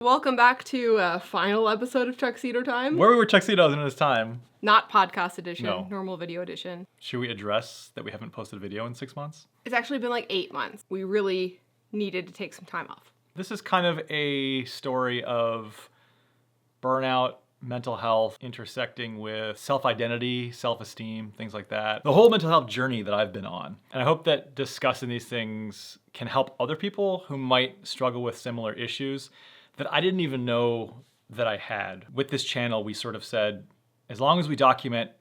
Welcome back to a final episode of Tuxedo Time. Where we were tuxedos in this time. Not podcast edition, No. normal video edition. Should we address that we haven't posted a video in 6 months? It's actually been like 8 months. We really needed to take some time off. This is kind of a story of burnout, mental health, intersecting with self-identity, self-esteem, things like that. The whole mental health journey that I've been on. And I hope that discussing these things can help other people who might struggle with similar issues that I didn't even know that I had. With this channel, we sort of said, as long as we document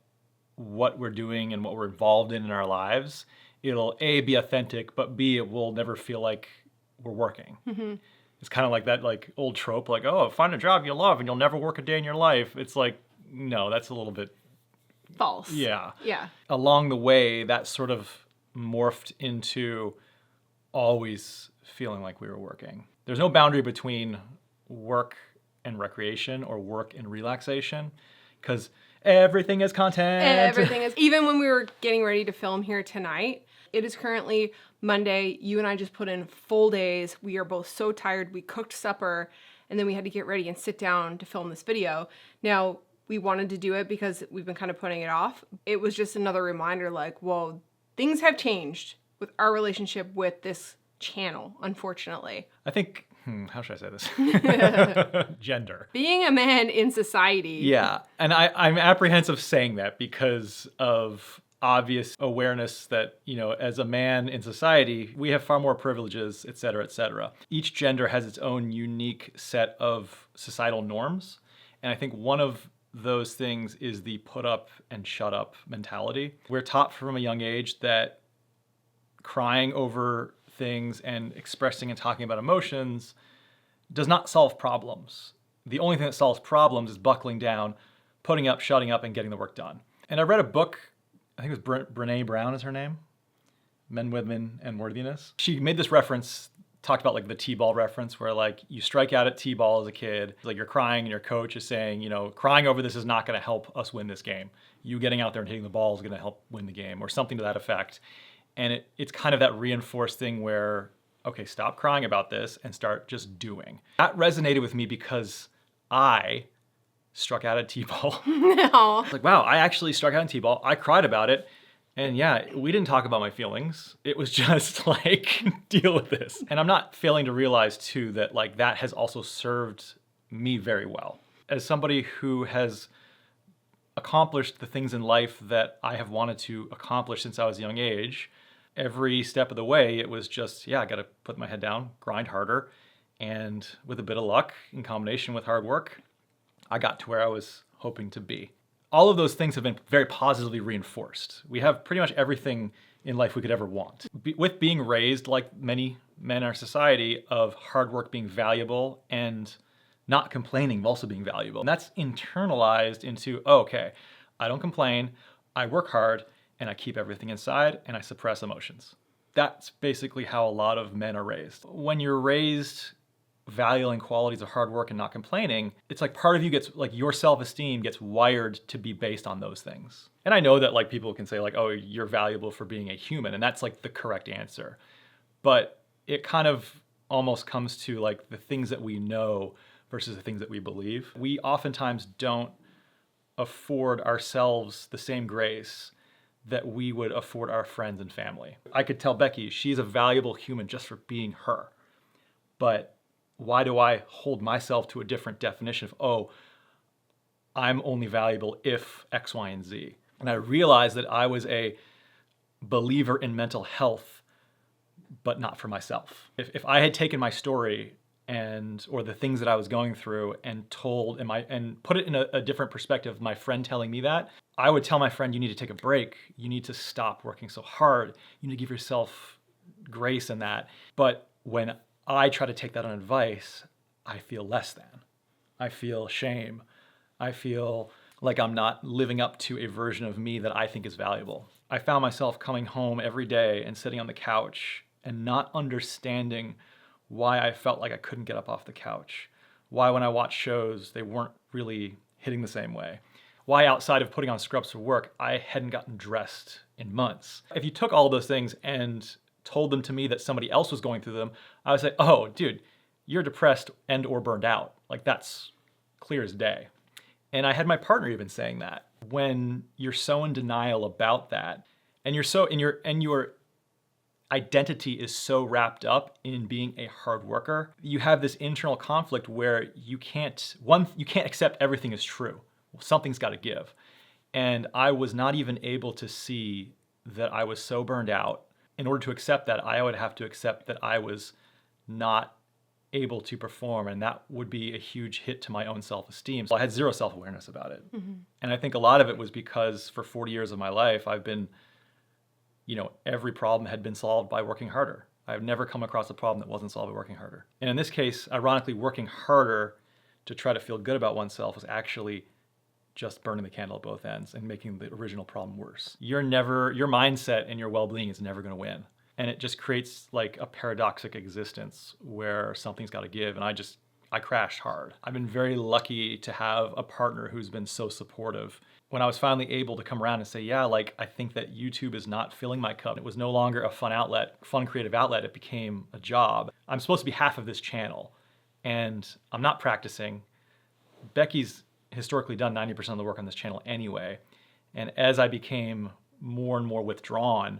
what we're doing and what we're involved in our lives, it'll A, be authentic, but B, it will never feel like we're working. Mm-hmm. It's kind of like that old trope, like, oh, find a job you love and you'll never work a day in your life. It's like, no, that's a little bit false. Yeah. Yeah. Along the way, that sort of morphed into always feeling like we were working. There's no boundary between work and recreation or work and relaxation because everything is content. Everything is. Even when we were getting ready to film here tonight, it is currently Monday. You and I just put in full days. We are both so tired. We cooked supper and then we had to get ready and sit down to film this video. Now, we wanted to do it because we've been kind of putting it off. It was just another reminder like, whoa, things have changed with our relationship with this channel, unfortunately. I think, how should I say this? Gender. Being a man in society. Yeah, and I'm apprehensive saying that because of obvious awareness that, as a man in society, we have far more privileges, et cetera, et cetera. Each gender has its own unique set of societal norms. And I think one of those things is the put up and shut up mentality. We're taught from a young age that crying over things and expressing and talking about emotions does not solve problems. The only thing that solves problems is buckling down, putting up, shutting up, and getting the work done. And I read a book, I think it was Brene Brown is her name, Men, Women, and Worthiness. She made this reference, talked about the T-ball reference where you strike out at T-ball as a kid, you're crying and your coach is saying, crying over this is not gonna help us win this game. You getting out there and hitting the ball is gonna help win the game or something to that effect. And it's kind of that reinforced thing where, okay, stop crying about this and start just doing. That resonated with me because I struck out at T-ball. No. Like, wow, I actually struck out in T-ball. I cried about it. And yeah, we didn't talk about my feelings. It was just deal with this. And I'm not failing to realize too that that has also served me very well. As somebody who has accomplished the things in life that I have wanted to accomplish since I was a young age, every step of the way, it was just, I got to put my head down, grind harder. And with a bit of luck in combination with hard work, I got to where I was hoping to be. All of those things have been very positively reinforced. We have pretty much everything in life we could ever want. With being raised, like many men in our society, of hard work being valuable and not complaining also being valuable. And that's internalized into, okay, I don't complain, I work hard, and I keep everything inside, and I suppress emotions. That's basically how a lot of men are raised. When you're raised valuing qualities of hard work and not complaining, it's part of you gets, your self-esteem gets wired to be based on those things. And I know that people can say oh, you're valuable for being a human, and that's the correct answer. But it kind of almost comes to the things that we know versus the things that we believe. We oftentimes don't afford ourselves the same grace that we would afford our friends and family. I could tell Becky she's a valuable human just for being her. But why do I hold myself to a different definition of, oh, I'm only valuable if X, Y, and Z? And I realized that I was a believer in mental health, but not for myself. If I had taken my story or the things that I was going through and told and put it in a different perspective, my friend telling me that, I would tell my friend, you need to take a break. You need to stop working so hard. You need to give yourself grace in that. But when I try to take that on advice, I feel less than. I feel shame. I feel like I'm not living up to a version of me that I think is valuable. I found myself coming home every day and sitting on the couch and not understanding why I felt like I couldn't get up off the couch. Why when I watched shows, they weren't really hitting the same way. Why outside of putting on scrubs for work, I hadn't gotten dressed in months. If you took all those things and told them to me that somebody else was going through them, I would say, oh, dude, you're depressed and or burned out. Like that's clear as day. And I had my partner even saying that. When you're so in denial about that, and your identity is so wrapped up in being a hard worker, you have this internal conflict where you can't accept everything as true. Something's got to give. And I was not even able to see that I was so burned out. In order to accept that, I would have to accept that I was not able to perform, and that would be a huge hit to my own self-esteem. So I had zero self-awareness about it. And I think a lot of it was because for 40 years of my life, I've been, every problem had been solved by working harder. I've never come across a problem that wasn't solved by working harder. And in this case, ironically, working harder to try to feel good about oneself was actually just burning the candle at both ends and making the original problem worse. Your mindset and your well-being is never going to win. And it just creates like a paradoxic existence where something's got to give. And I crashed hard. I've been very lucky to have a partner who's been so supportive. When I was finally able to come around and say, yeah, like I think that YouTube is not filling my cup. It was no longer a fun creative outlet. It became a job. I'm supposed to be half of this channel and I'm not practicing. Becky's historically done 90% of the work on this channel anyway. And as I became more and more withdrawn,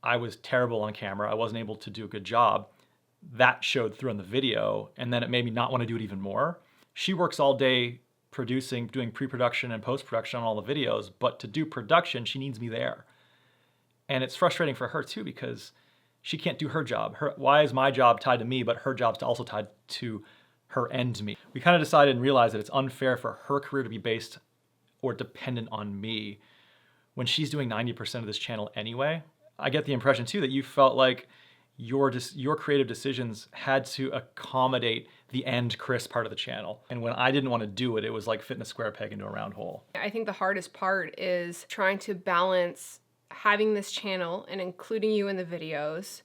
I was terrible on camera. I wasn't able to do a good job. That showed through in the video, and then it made me not want to do it even more. She works all day producing, doing pre-production and post-production on all the videos, but to do production, she needs me there. And it's frustrating for her too, because she can't do her job. Why is my job tied to me, but her job's also tied to her and me? We kind of decided and realized that it's unfair for her career to be based or dependent on me when she's doing 90% of this channel anyway. I get the impression too that you felt like your creative decisions had to accommodate the end Chris part of the channel. And when I didn't want to do it, it was like fitting a square peg into a round hole. I think the hardest part is trying to balance having this channel and including you in the videos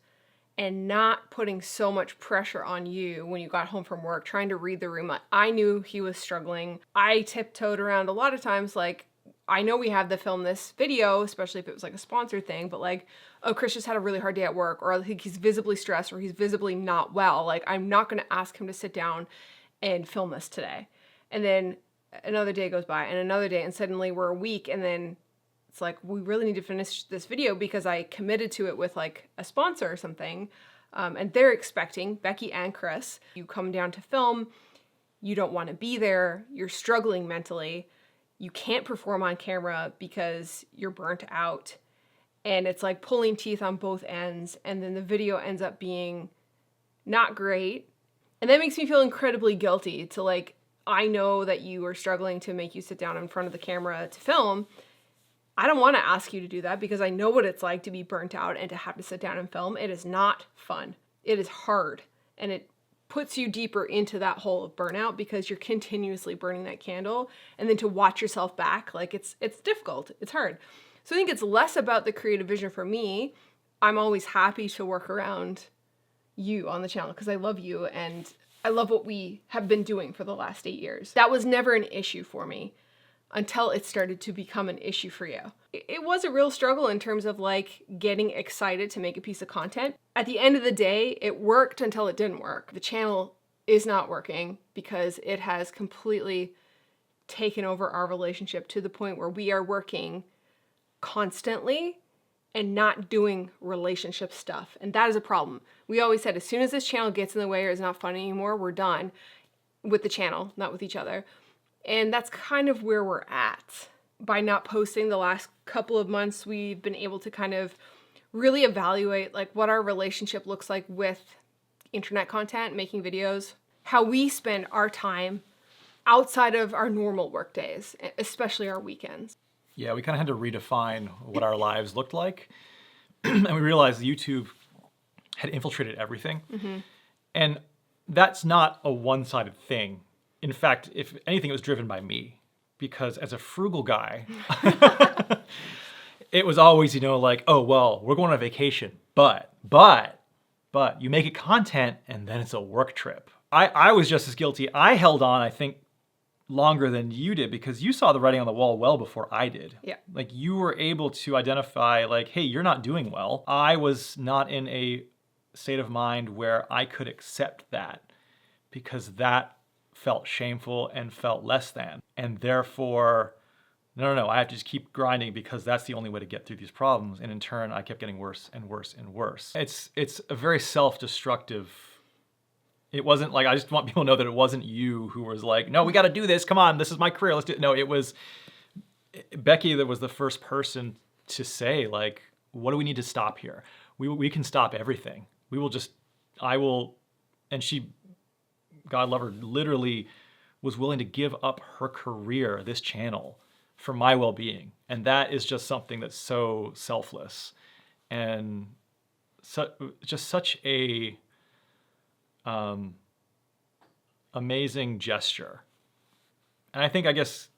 and not putting so much pressure on you when you got home from work, trying to read the room. I knew he was struggling. I tiptoed around a lot of times, like, I know we have to film this video, especially if it was like a sponsored thing, but like, oh, Chris just had a really hard day at work, or like he's visibly stressed, or he's visibly not well. Like, I'm not going to ask him to sit down and film this today. And then another day goes by and another day, and suddenly we're a week, and then it's like, we really need to finish this video because I committed to it with like a sponsor or something. And they're expecting, Becky and Chris, you come down to film, you don't want to be there, you're struggling mentally. You can't perform on camera because you're burnt out, and it's like pulling teeth on both ends, and then the video ends up being not great. And that makes me feel incredibly guilty to like, I know that you are struggling to make you sit down in front of the camera to film. I don't want to ask you to do that because I know what it's like to be burnt out and to have to sit down and film. It is not fun. It is hard, and it puts you deeper into that hole of burnout because you're continuously burning that candle, and then to watch yourself back, like it's difficult, it's hard. So I think it's less about the creative vision for me. I'm always happy to work around you on the channel because I love you and I love what we have been doing for the last 8 years. That was never an issue for me until it started to become an issue for you. It was a real struggle in terms of like getting excited to make a piece of content. At the end of the day, it worked until it didn't work. The channel is not working because it has completely taken over our relationship to the point where we are working constantly and not doing relationship stuff. And that is a problem. We always said as soon as this channel gets in the way or is not fun anymore, we're done with the channel, not with each other. And that's kind of where we're at. By not posting the last couple of months, we've been able to kind of really evaluate like what our relationship looks like with internet content, making videos, how we spend our time outside of our normal work days, especially our weekends. Yeah, we kind of had to redefine what our lives looked like. And we realized YouTube had infiltrated everything. And that's not a one-sided thing. In fact, if anything, it was driven by me. Because as a frugal guy, it was always, like, oh, well, we're going on vacation, but you make it content and then it's a work trip. I was just as guilty. I held on, I think, longer than you did because you saw the writing on the wall well before I did. Yeah. Like you were able to identify like, hey, you're not doing well. I was not in a state of mind where I could accept that. because that felt shameful and felt less than. And therefore, no, I have to just keep grinding because that's the only way to get through these problems. And in turn, I kept getting worse and worse and worse. It's a very self-destructive. It wasn't like, I just want people to know that it wasn't you who was like, no, we got to do this. Come on, this is my career. Let's do it. No, it was Becky that was the first person to say, like, what do we need to stop here? We can stop everything. And she, God love her, literally was willing to give up her career, this channel, for my well-being. And that is just something that's so selfless and just such a amazing gesture. And I guess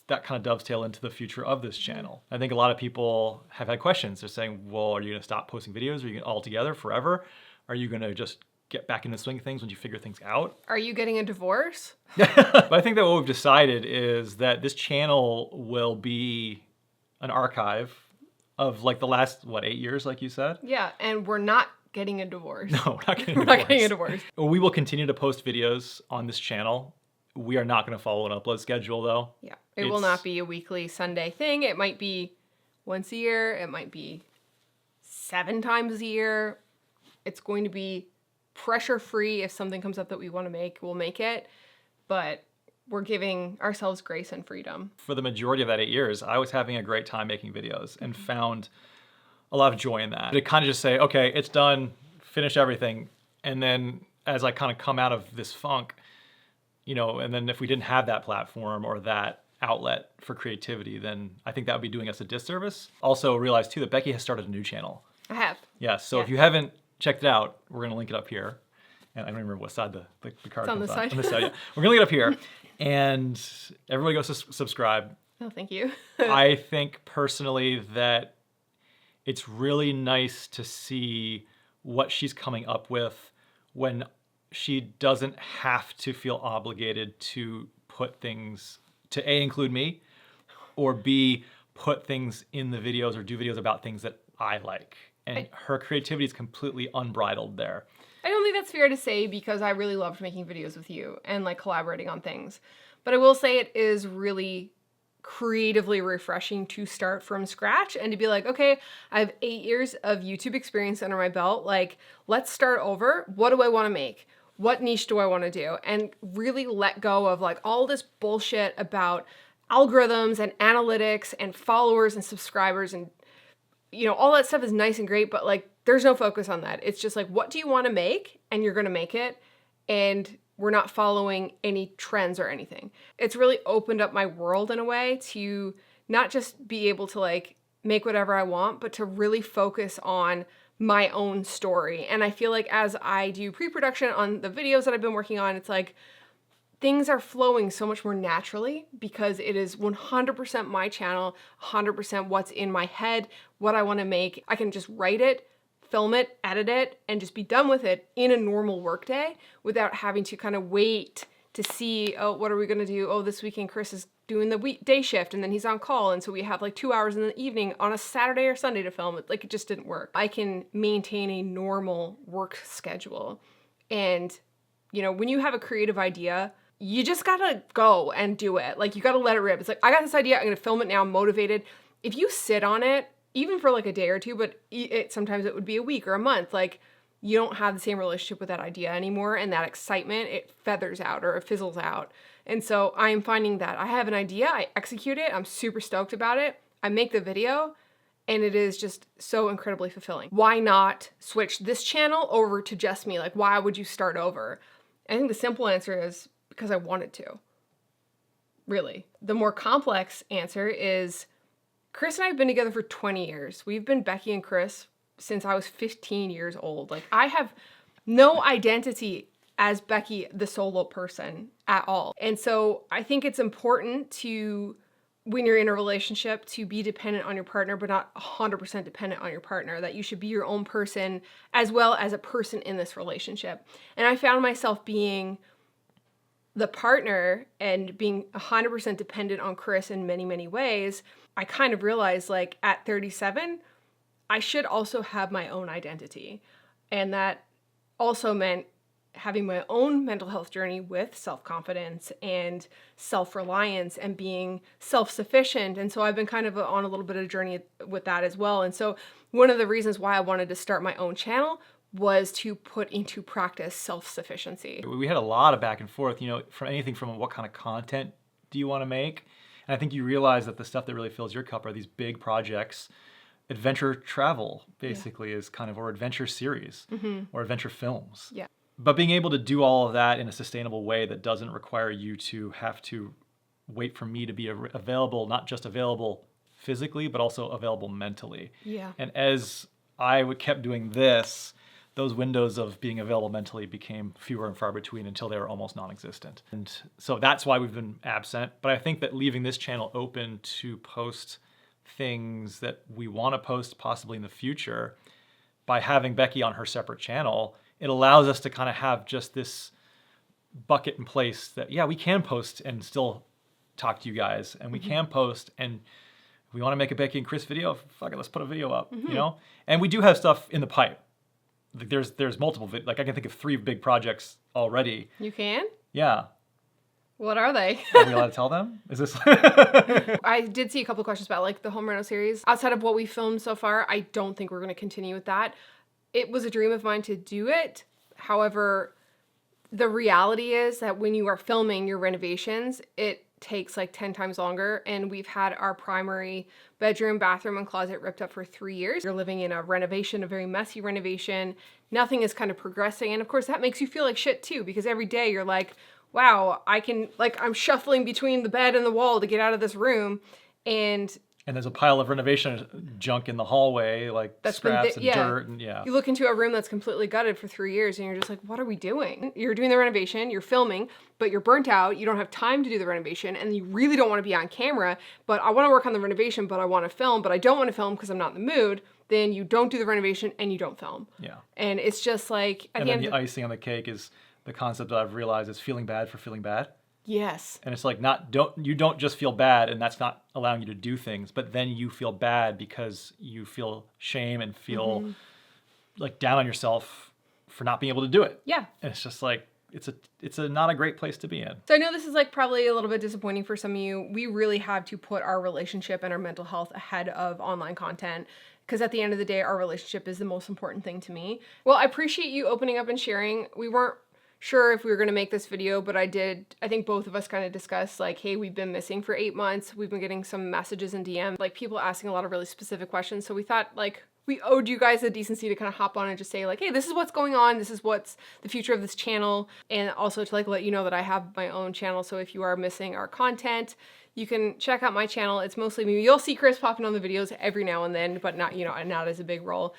that kind of dovetail into the future of this channel. I think a lot of people have had questions. They're saying, well, are you going to stop posting videos? Are you going to altogether forever? Are you going to just get back into the swing of things when you figure things out? Are you getting a divorce? But I think that what we've decided is that this channel will be an archive of like the last, 8 years, like you said? Yeah, and we're not getting a divorce. No, we're not getting a We're divorce. not getting a divorce. We will continue to post videos on this channel. We are not going to follow an upload schedule though. Yeah, it will not be a weekly Sunday thing. It might be once a year. It might be 7 times a year. It's going to be pressure-free. If something comes up that we want to make, we'll make it. But we're giving ourselves grace and freedom. For the majority of that 8 years, I was having a great time making videos and found a lot of joy in that. To kind of just say, okay, it's done, finish everything. And then as I kind of come out of this funk, and then if we didn't have that platform or that outlet for creativity, then I think that would be doing us a disservice. Also realize too that Becky has started a new channel. I have. Yeah, so if you haven't checked it out, we're going to link it up here. And I don't remember what side the card It's on comes this side. On this side, yeah. We're going to link it up here. And everybody go subscribe. Oh, thank you. I think personally that it's really nice to see what she's coming up with when she doesn't have to feel obligated to put things, to A, include me, or B, put things in the videos or do videos about things that I like. And her creativity is completely unbridled there. I don't think that's fair to say because I really loved making videos with you and like collaborating on things. But I will say it is really creatively refreshing to start from scratch and to be like, okay, I have 8 years of YouTube experience under my belt. Like, let's start over. What do I want to make? What niche do I want to do? And really let go of like all this bullshit about algorithms and analytics and followers and subscribers and all that stuff is nice and great, but like there's no focus on that. It's just like, what do you want to make? And you're going to make it. And we're not following any trends or anything. It's really opened up my world in a way to not just be able to like make whatever I want, but to really focus on my own story. And I feel like as I do pre-production on the videos that I've been working on, it's like things are flowing so much more naturally because it is 100% my channel, 100% what's in my head, what I want to make. I can just write it, film it, edit it, and just be done with it in a normal workday without having to kind of wait to see, oh, what are we going to do? Oh, this weekend Chris is doing the day shift and then he's on call. And so we have like 2 hours in the evening on a Saturday or Sunday to film it. Like it just didn't work. I can maintain a normal work schedule. And, when you have a creative idea, you just gotta go and do it. Like you gotta let it rip. It's like, I got this idea, I'm gonna film it now, I'm motivated. If you sit on it, even for like a day or two, but sometimes it would be a week or a month, like you don't have the same relationship with that idea anymore. And that excitement, it feathers out or it fizzles out. And so I'm finding that I have an idea, I execute it, I'm super stoked about it, I make the video, and it is just so incredibly fulfilling. Why not switch this channel over to just me? Like, why would you start over? I think the simple answer is because I wanted to. Really. The more complex answer is Chris and I have been together for 20 years. We've been Becky and Chris since I was 15 years old. Like I have no identity as Becky, the solo person at all. And so I think it's important to, when you're in a relationship, to be dependent on your partner, but not 100% dependent on your partner, that you should be your own person as well as a person in this relationship. And I found myself being the partner and being 100% dependent on Chris in many, many ways. I kind of realized like at 37, I should also have my own identity. And that also meant having my own mental health journey with self-confidence and self-reliance and being self-sufficient. And so I've been kind of on a little bit of a journey with that as well. And so one of the reasons why I wanted to start my own channel was to put into practice self-sufficiency. We had a lot of back and forth, from anything from what kind of content do you want to make? And I think you realize that the stuff that really fills your cup are these big projects. Adventure travel basically is kind of, or adventure series or adventure films. Yeah. But being able to do all of that in a sustainable way that doesn't require you to have to wait for me to be available, not just available physically, but also available mentally. Yeah. And as I kept doing this, those windows of being available mentally became fewer and far between until they were almost non-existent. And so that's why we've been absent. But I think that leaving this channel open to post things that we want to post possibly in the future, by having Becky on her separate channel, it allows us to kind of have just this bucket in place that, yeah, we can post and still talk to you guys, and we can post, and if we want to make a Becky and Chris video, fuck it, let's put a video up, And we do have stuff in the pipe. There's multiple, I can think of 3 big projects already. You can? Yeah. What are they? Are we allowed to tell them? Is this? I did see a couple questions about like the home reno series. Outside of what we filmed so far, I don't think we're going to continue with that. It was a dream of mine to do it. However, the reality is that when you are filming your renovations, it takes like 10 times longer. And we've had our primary bedroom, bathroom, and closet ripped up for 3 years. You're living in a renovation, a very messy renovation. Nothing is kind of progressing. And of course that makes you feel like shit too, because every day you're like, wow, I'm shuffling between the bed and the wall to get out of this room. And there's a pile of renovation junk in the hallway, like that's scraps and dirt. And you look into a room that's completely gutted for 3 years and you're just like, what are we doing? You're doing the renovation, you're filming, but you're burnt out. You don't have time to do the renovation and you really don't want to be on camera, but I want to work on the renovation, but I want to film, but I don't want to film because I'm not in the mood. Then you don't do the renovation and you don't film. Yeah. And it's just like, and then the icing on the cake is the concept that I've realized is feeling bad for feeling bad. Yes. And it's like, you don't just feel bad and that's not allowing you to do things, but then you feel bad because you feel shame and feel like down on yourself for not being able to do it. Yeah. And it's just like, it's a not a great place to be in. So I know this is like probably a little bit disappointing for some of you. We really have to put our relationship and our mental health ahead of online content, because at the end of the day, our relationship is the most important thing to me. Well, I appreciate you opening up and sharing. We weren't sure if we were going to make this video, but I think both of us kind of discussed like, hey, we've been missing for 8 months. We've been getting some messages in DM, like people asking a lot of really specific questions. So we thought like we owed you guys the decency to kind of hop on and just say like, hey, this is what's going on. This is what's the future of this channel. And also to like let you know that I have my own channel. So if you are missing our content, you can check out my channel. It's mostly me. You'll see Chris popping on the videos every now and then, but not, not as a big role.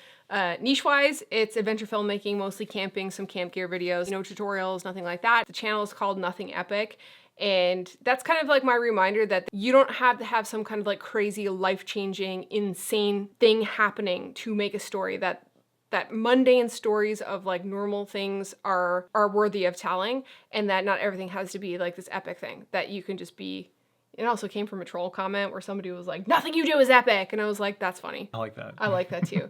Niche-wise, it's adventure filmmaking, mostly camping, some camp gear videos, no tutorials, nothing like that. The channel is called Nothing Epic. And that's kind of like my reminder that you don't have to have some kind of like crazy, life-changing, insane thing happening to make a story. That mundane stories of like normal things are worthy of telling, and that not everything has to be like this epic thing, that you can just be. It also came from a troll comment where somebody was like, nothing you do is epic. And I was like, that's funny. I like that. I like that too.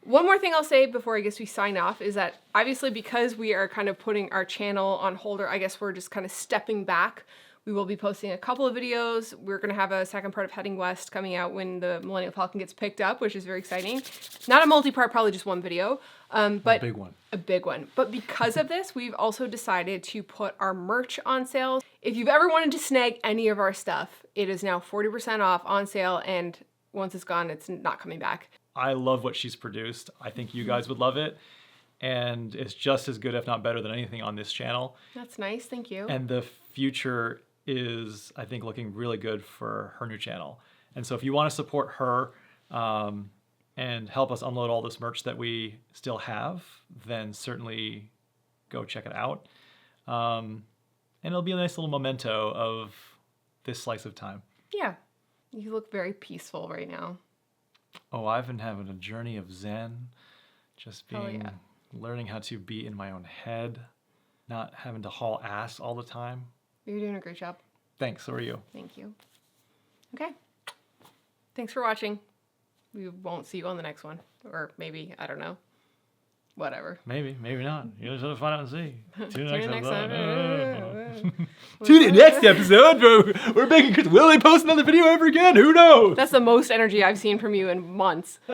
One more thing I'll say before I guess we sign off is that obviously because we are kind of putting our channel on hold, or I guess we're just kind of stepping back, we will be posting a couple of videos. We're going to have a second part of Heading West coming out when the Millennial Falcon gets picked up, which is very exciting. Not a multi-part, probably just one video. But a big one. A big one. But because of this, we've also decided to put our merch on sale. If you've ever wanted to snag any of our stuff, it is now 40% off on sale, and once it's gone, it's not coming back. I love what she's produced. I think you guys would love it. And it's just as good, if not better, than anything on this channel. That's nice. Thank you. And the future is, I think, looking really good for her new channel. And so if you want to support her and help us unload all this merch that we still have, then certainly go check it out. And it'll be a nice little memento of this slice of time. Yeah. You look very peaceful right now. Oh, I've been having a journey of Zen, just learning how to be in my own head, not having to haul ass all the time. You're doing a great job. Thanks. So are you. Thank you. Okay. Thanks for watching. We won't see you on the next one. Or maybe, I don't know. Whatever. Maybe, maybe not. You just have to find out and see. Tune in Tune in next episode. time. Tune in next episode. We're making Chris. Will they post another video ever again? Who knows? That's the most energy I've seen from you in months.